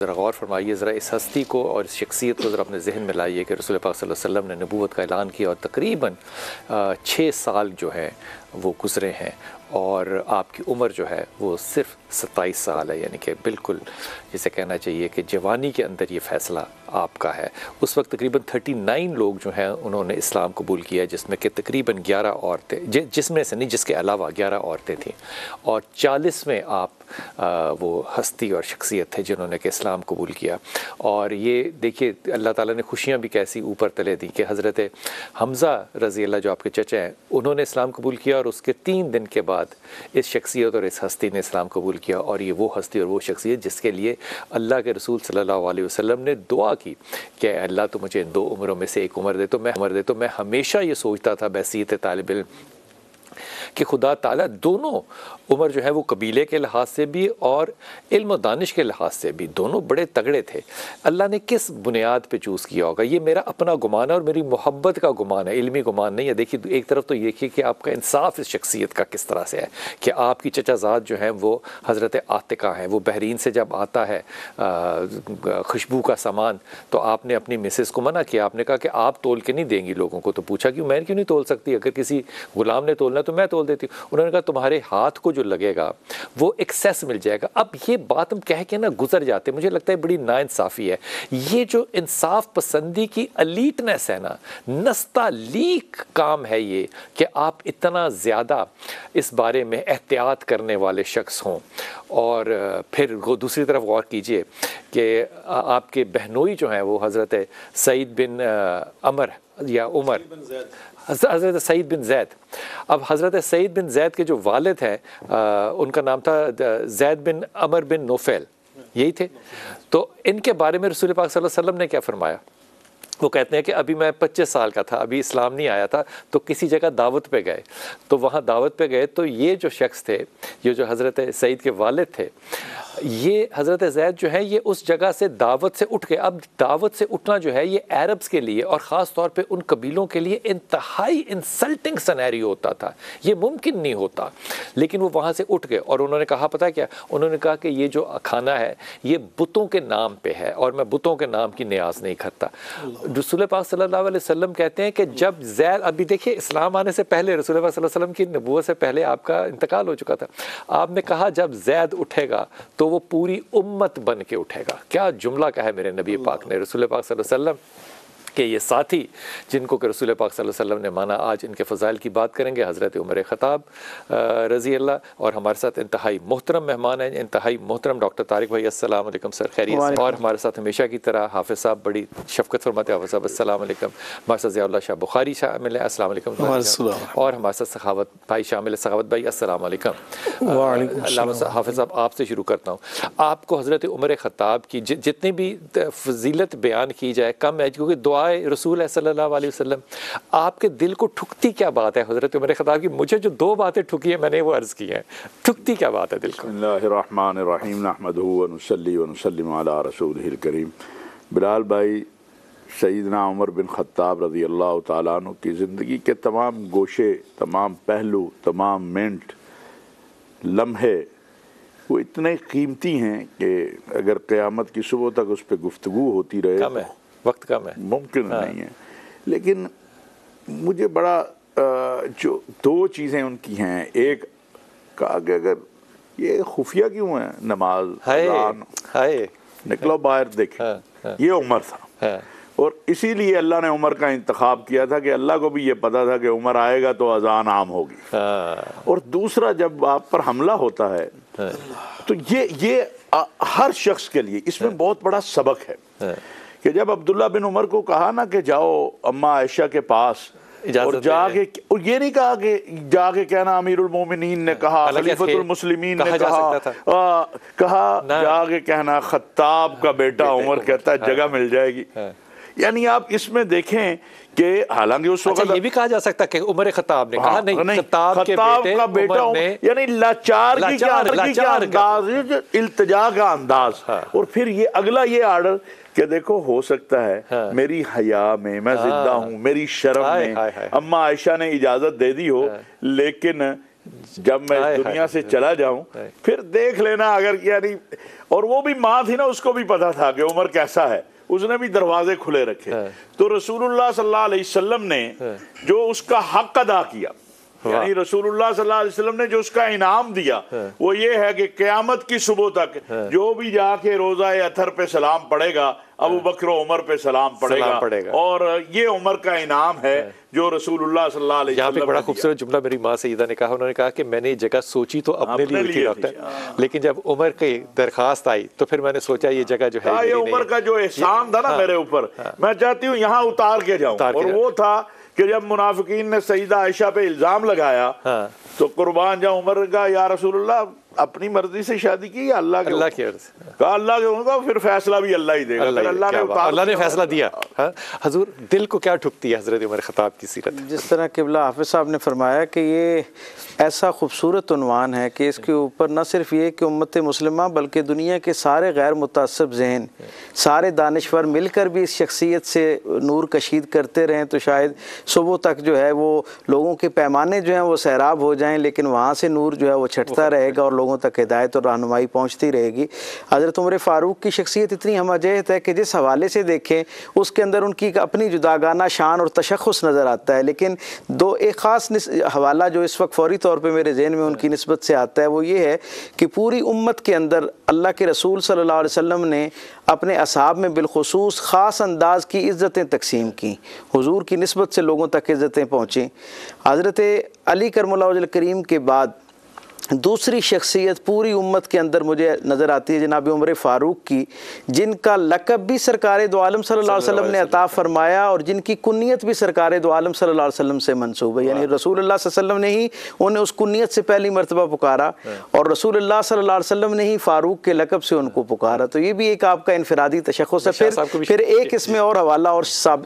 ذرا غور فرمائیے، ذرا اس ہستی کو اور اس شخصیت کو ذرا اپنے ذہن میں لائیے کہ رسول پاک صلی اللہ علیہ وسلم نے نبوت کا اعلان کیا اور تقریباً 6 سال جو ہیں وہ گزرے ہیں اور آپ کی عمر جو ہے وہ صرف 27 سال ہے، یعنی کہ بالکل جسے کہنا چاہیے کہ جوانی کے اندر یہ فیصلہ آپ کا ہے۔ اس وقت تقریباً 39 لوگ جو ہیں انہوں نے اسلام قبول کیا، جس میں کہ تقریباً 11 عورتیں، جس میں سے نہیں، جس کے علاوہ 11 عورتیں تھیں، اور 40ویں آپ وہ ہستی اور شخصیت تھے جنہوں نے کہ اسلام قبول کیا۔ اور یہ دیکھیے اللہ تعالیٰ نے خوشیاں بھی کیسی اوپر تلے دیں کہ حضرت حمزہ رضی اللہ جو آپ کے چچا ہیں انہوں نے اسلام قبول کیا، اور اس کے 3 دن کے بعد اس شخصیت اور اس ہستی نے اسلام قبول کیا۔ اور یہ وہ ہستی اور وہ شخصیت جس کے لیے اللہ کے رسول صلی اللہ علیہ وسلم نے دعا کی کہ اللہ تو مجھے 2 عمروں میں سے ایک عمر دے تو میں ہمیشہ یہ سوچتا تھا بحیثیت طالب علم کہ خدا تعالیٰ دونوں عمر جو ہے وہ قبیلے کے لحاظ سے بھی اور علم و دانش کے لحاظ سے بھی دونوں بڑے تگڑے تھے۔ اللہ نے کس بنیاد پہ چوز کیا ہوگا؟ یہ میرا اپنا گمان ہے اور میری محبت کا گمان ہے، علمی گمان نہیں ہے۔ دیکھیے ایک طرف تو یہ کہ آپ کا انصاف اس شخصیت کا کس طرح سے ہے کہ آپ کی چچا زاد جو ہیں وہ حضرت عاتقہ ہیں، وہ بحرین سے جب آتا ہے خوشبو کا سامان تو آپ نے اپنی مسز کو منع کیا، آپ نے کہا کہ آپ تول کے نہیں دیں گی لوگوں کو، تو پوچھا کہ میں کیوں نہیں تول سکتی؟ اگر کسی غلام نے تولنا تو میں تول دیتی ہوں۔ انہوں نے کہا تمہارے ہاتھ کو جو لگے گا وہ ایکسیس مل جائے گا۔ اب یہ بات ہم کہہ کے نا گزر جاتے، مجھے لگتا ہے بڑی ناانصافی ہے۔ یہ جو انصاف پسندی کی الیٹنس ہے نا، نستعلیق کام ہے یہ کہ آپ اتنا زیادہ اس بارے میں احتیاط کرنے والے شخص ہوں۔ اور پھر دوسری طرف غور کیجئے کہ آپ کے بہنوئی جو ہیں وہ حضرت سعید بن عمر یا عمر، حضرت سعید بن زید۔ اب حضرت سعید بن زید کے جو والد ہیں ان کا نام تھا زید بن عمر بن نوفل، یہی تھے۔ تو ان کے بارے میں رسول پاک صلی اللہ علیہ وسلم نے کیا فرمایا؟ وہ کہتے ہیں کہ ابھی میں 25 سال کا تھا، ابھی اسلام نہیں آیا تھا، تو کسی جگہ دعوت پہ گئے، تو وہاں دعوت پہ گئے تو یہ جو شخص تھے، یہ جو حضرت سعید کے والد تھے، یہ حضرت زید جو ہے یہ اس جگہ سے دعوت سے اٹھ گئے۔ اب دعوت سے اٹھنا جو ہے یہ عربز کے لیے اور خاص طور پہ ان قبیلوں کے لیے انتہائی انسلٹنگ سینیریو ہوتا تھا، یہ ممکن نہیں ہوتا، لیکن وہ وہاں سے اٹھ گئے اور انہوں نے کہا پتہ کیا؟ انہوں نے کہا کہ یہ جو کھانا ہے یہ بتوں کے نام پہ ہے اور میں بتوں کے نام کی نیاز نہیں کرتا۔ رسول پاک صلی اللہ علیہ وسلم کہتے ہیں کہ جب زید، ابھی دیکھیں اسلام آنے سے پہلے رسول پاک صلی اللہ علیہ وسلم کی نبوت سے پہلے آپ کا انتقال ہو چکا تھا، آپ نے کہا جب زید اٹھے گا تو وہ پوری امت بن کے اٹھے گا۔ کیا جملہ کہا ہے میرے نبی پاک نے، رسول پاک صلی اللہ علیہ وسلم کہ یہ ساتھی جن کو کہ رسول پاک صلی اللہ علیہ وسلم نے مانا، آج ان کے فضائل کی بات کریں گے۔ حضرت عمر خطاب رضی اللہ، اور ہمارے ساتھ انتہائی محترم مہمان ہیں، انتہائی محترم ڈاکٹر طارق بھائی، السلام علیکم سر، خیریت سے؟ اور ہمارے ساتھ ہمیشہ کی طرح حافظ صاحب، بڑی شفقت فرماتے ہیں حافظ صاحب، السلام علیکم۔ ہمارے ساتھ ضیاء اللہ شاہ بخاری شامل ہیں، السلام علیکم۔ اور ہمارے ساتھ سخاوت بھائی شامل ہے، سخاوت بھائی السلام علیکم۔ حافظ صاحب آپ سے شروع کرتا ہوں، آپ کو حضرت عمر خطاب کی جتنی بھی فضیلت بیان کی جائے کم ہے، کیونکہ دعائے رسول ہے صلی اللہ علیہ وسلم، آپ کے دل کو ٹھکتی کیا بات ہے حضرت عمر خطاب کی؟ مجھے جو 2 باتیں ٹھکی ہیں میں نے وہ عرض کی ہیں، ٹھکتی کیا بات ہے دل کو؟ بسم اللہ الرحمن الرحیم، نحمدہ ونصلی ونسلم علی رسولہ الکریم۔ بلال بھائی، سیدنا عمر بن خطاب رضی اللہ تعالیٰ عنہ کی زندگی کے تمام گوشے، تمام پہلو، تمام منٹ، لمحے وہ اتنے قیمتی ہیں کہ اگر قیامت کی صبح تک اس پہ گفتگو ہوتی رہے، کم ہے، وقت کم ہے، ممکن نہیں ہے۔ لیکن مجھے بڑا جو 2 چیزیں ان کی ہیں، ایک کہا کہ اگر یہ خفیہ کیوں ہیں، نماز اذان، نکلو باہر دیکھیں، یہ عمر تھا، اور اسی لیے اللہ نے عمر کا انتخاب کیا تھا کہ اللہ کو بھی یہ پتا تھا کہ عمر آئے گا تو اذان عام ہوگی۔ اور دوسرا، جب آپ پر حملہ ہوتا ہے تو یہ ہر شخص کے لیے اس میں بہت بڑا سبق ہے کہ جب عبداللہ بن عمر کو کہا نا کہ جاؤ اماں عائشہ کے پاس، اور جا کے، اور یہ نہیں کہا کہ جا کے کہنا امیر المومنین نے کہا، خلیفۃ المسلمین نے کہا جا کے کہنا خطاب کا بیٹا عمر کہتا ہے جگہ مل جائے گی۔ یعنی آپ اس میں دیکھیں کہ حالانکہ اس وقت یہ بھی کہا جا سکتا کہ عمر خطاب نے کہا، نہیں، خطاب کا بیٹا عمر نے، یعنی لاچار کی انداز، التجا کا انداز۔ اور پھر یہ اگلا یہ آرڈر کہ دیکھو ہو سکتا ہے میری حیا میں میں زندہ ہوں، میری شرم میں اماں عائشہ نے اجازت دے دی ہو، لیکن جب میں اس دنیا سے چلا جاؤں پھر دیکھ لینا اگر یعنی، اور وہ بھی ماں تھی نا، اس کو بھی پتا تھا کہ عمر کیسا ہے، اس نے بھی دروازے کھلے رکھے. تو رسول اللہ صلی اللہ علیہ وسلم نے جو اس کا حق ادا کیا، یعنی رسول اللہ صلی اللہ علیہ وسلم نے جو اس کا انعام دیا وہ یہ ہے کہ قیامت کی صبح تک جو بھی جا کے روزہ اطہر پہ سلام پڑے گا ابو بکر و عمر پہ سلام پڑے گا، اور یہ عمر کا انعام ہے جو رسول اللہ صلی اللہ علیہ وسلم. یہاں پہ بڑا خوبصورت جملہ میری ماں سیدہ نے کہا، انہوں نے کہا کہ میں نے یہ جگہ سوچی تو اپنے لیے تھی ڈاکٹر، لیکن جب عمر کی درخواست آئی تو پھر میں نے سوچا یہ جگہ جو ہے، یہ عمر کا جو احسان تھا نا میرے اوپر، میں چاہتی ہوں یہاں اتار کے جاؤں. اور وہ تھا کہ جب منافقین نے سیدہ عائشہ پہ الزام لگایا تو قربان جاؤں عمر کا، یا رسول اللہ اپنی مرضی سے شادی کی یا اللہ کی عرض؟ کہا اللہ کے ہوگا، پھر فیصلہ بھی اللہ ہی دے گا. اللہ نے فیصلہ دیا. حضور دل کو کیا ٹھکتی ہے حضرت عمر خطاب کی سیرت؟ جس طرح قبلہ حافظ صاحب نے فرمایا کہ یہ ایسا خوبصورت عنوان ہے کہ اس کے اوپر نہ صرف یہ کہ امت مسلمہ بلکہ دنیا کے سارے غیر متعصب ذہن، سارے دانشور مل کر بھی اس شخصیت سے نور کشید کرتے رہیں تو شاید صبح تک جو ہے وہ لوگوں کے پیمانے جو ہیں وہ سیراب ہو جائیں، لیکن وہاں سے نور جو ہے وہ چھٹتا رہے گا اور لوگوں تک ہدایت اور رہنمائی پہنچتی رہے گی. حضرت عمر فاروق کی شخصیت اتنی ہمہ جہت ہے کہ جس حوالے سے دیکھیں اس کے اندر ان کی اپنی جداگانہ شان اور تشخص نظر آتا ہے، لیکن ایک خاص حوالہ جو اس وقت فوری طور پہ میرے ذہن میں ان کی نسبت سے آتا ہے وہ یہ ہے کہ پوری امت کے اندر اللہ کے رسول صلی اللہ علیہ وسلم نے اپنے اصحاب میں بالخصوص خاص انداز کی عزتیں تقسیم کی، حضور کی نسبت سے لوگوں تک عزتیں پہنچیں. حضرت علی کرم اللہ وجہ الکریم کے بعد دوسری شخصیت پوری امت کے اندر مجھے نظر آتی ہے جناب عمر فاروق کی، جن کا لقب بھی سرکار دو عالم صلی اللہ علیہ وسلم نے عطا فرمایا اور جن کی کنیت بھی سرکار دو عالم صلی اللہ علیہ وسلم سے منسوب ہے. یعنی رسول اللہ صلی اللہ علیہ وسلم نے ہی انہیں اس کنیت سے پہلی مرتبہ پکارا اور رسول اللہ صلی اللہ علیہ وسلم نے ہی فاروق کے لقب سے ان کو پکارا. تو یہ بھی ایک آپ کا انفرادی تشخص ہے. پھر ایک اس میں اور حوالہ اور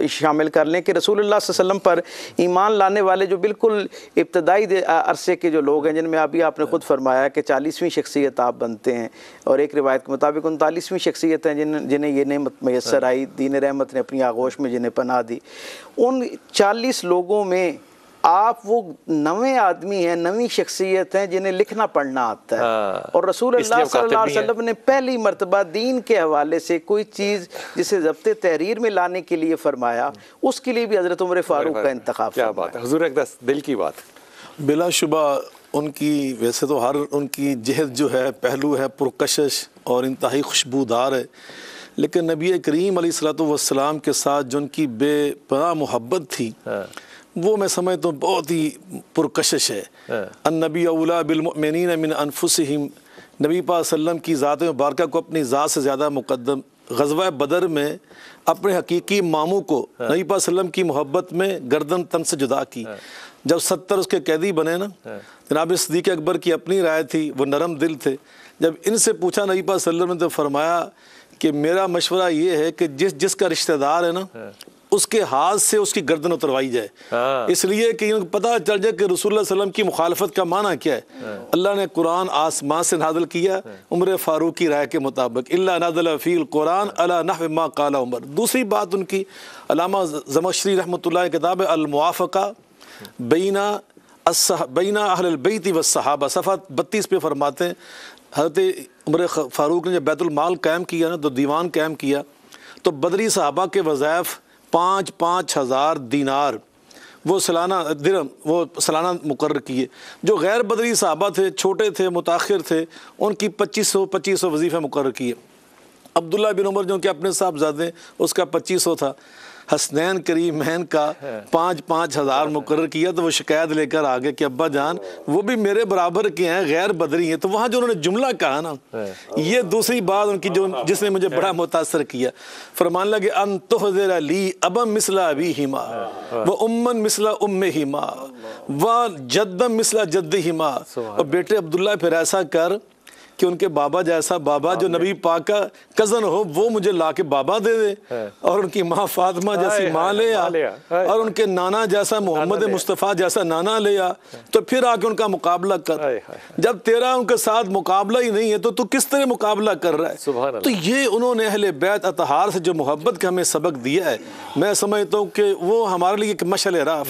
شامل کر لیں کہ رسول اللہ صلی اللہ علیہ وسلم پر ایمان لانے والے جو بالکل ابتدائی عرصے کے جو لوگ ہیں، جن میں ابھی آپ نے خود فرمایا کہ 40ویں شخصیت آپ بنتے ہیں، اور ایک روایت کے مطابق 39ویں شخصیت ہیں جنہیں یہ نعمت میسر آئی، دین رحمت نے اپنی آغوش میں جنہیں پناہ دی. ان 40 لوگوں میں آپ وہ نویں آدمی ہیں، نویں شخصیت ہیں جنہیں لکھنا پڑھنا آتا ہے، اور رسول اللہ صلی اللہ علیہ وسلم نے پہلی مرتبہ دین کے حوالے سے کوئی چیز جسے ضبط تحریر میں لانے کے لیے فرمایا، اس کے لیے بھی حضرت عمر فاروق کا انتخاب. کیا بات ہے حضور، اقدس دل کی بات. بلا شبہ ان کی ویسے تو ہر ان کی جہد جو ہے پہلو ہے پرکشش اور انتہائی خوشبودار ہے، لیکن نبی کریم علیہ الصلوۃ والسلام کے ساتھ جو ان کی بے پناہ محبت تھی وہ میں سمجھتا ہوں بہت ہی پرکشش ہے. النبی اولیٰ بالمؤمنین من انفسہم، نبی پاک صلی اللہ علیہ وسلم کی ذات مبارکہ کو اپنی ذات سے زیادہ مقدم. غزوہ بدر میں اپنے حقیقی ماموں کو نبی پاک صلی اللہ علیہ وسلم کی محبت میں گردن تن سے جدا کی. جب 70 اس کے قیدی بنے نا، جناب صدیق اکبر کی اپنی رائے تھی، وہ نرم دل تھے. جب ان سے پوچھا نبی پاک صلی اللہ علیہ وسلم نے تو فرمایا کہ میرا مشورہ یہ ہے کہ جس کا رشتہ دار ہے نا اس کے ہاتھ سے اس کی گردن اتروائی جائے، اس لیے کہ پتہ چل جائے کہ رسول اللہ صلی اللہ علیہ وسلم کی مخالفت کا معنی کیا ہے. اللہ نے قرآن آسمان سے نازل کیا عمر فاروق کی رائے کے مطابق، الا نازل فی القرآن علی نحو ما قال عمر. دوسری بات ان کی، علامہ زمخشری رحمۃ اللہ کی کتاب الموافقہ بین اہل البیت والصحابہ صفحہ 32 پہ فرماتے ہیں حضرت عمر فاروق نے جب بیت المال قائم کیا نا، تو دیوان قائم کیا، تو بدری صحابہ کے وظائف 5,000 ہزار دینار وہ سالانہ درہم وہ سالانہ مقرر کیے. جو غیر بدری صحابہ تھے، چھوٹے تھے، متاخر تھے، ان کی 2500 وظیفے مقرر کیے. عبداللہ بن عمر جو کہ اپنے صاحبزادے، اس کا 2500 تھا. حسنین کریمین کا 5,000 ہزار مقرر کیا. تو وہ شکایت لے کر آگے کہ ابا جان وہ بھی میرے برابر کے ہیں، غیر بدری ہیں. تو وہاں جو انہوں نے جملہ کہا نا، یہ دوسری بات ان کی جس نے مجھے بڑا متاثر کیا. فرمان لگے ان تحذر لی ابا مثل ابیہما و امن مثل امہما و جدم مثل جدہما. اور بیٹے عبداللہ پھر ایسا کر کہ ان کے بابا جیسا بابا جو نبی پاک کا کزن ہو وہ مجھے لا کے بابا دے دے، اور ان کی ماں فاطمہ جیسی ماں لے آ، اور ان کے نانا جیسا محمد مصطفیٰ جیسا نانا لے آ، تو پھر آ کے ان کا مقابلہ کر. جب تیرا ان کے ساتھ مقابلہ ہی نہیں ہے تو کس طرح مقابلہ کر رہا ہے؟ تو یہ انہوں نے اہل بیت اطہار سے جو محبت کا ہمیں سبق دیا ہے، میں سمجھتا ہوں کہ وہ ہمارے لیے ایک مشعل راہ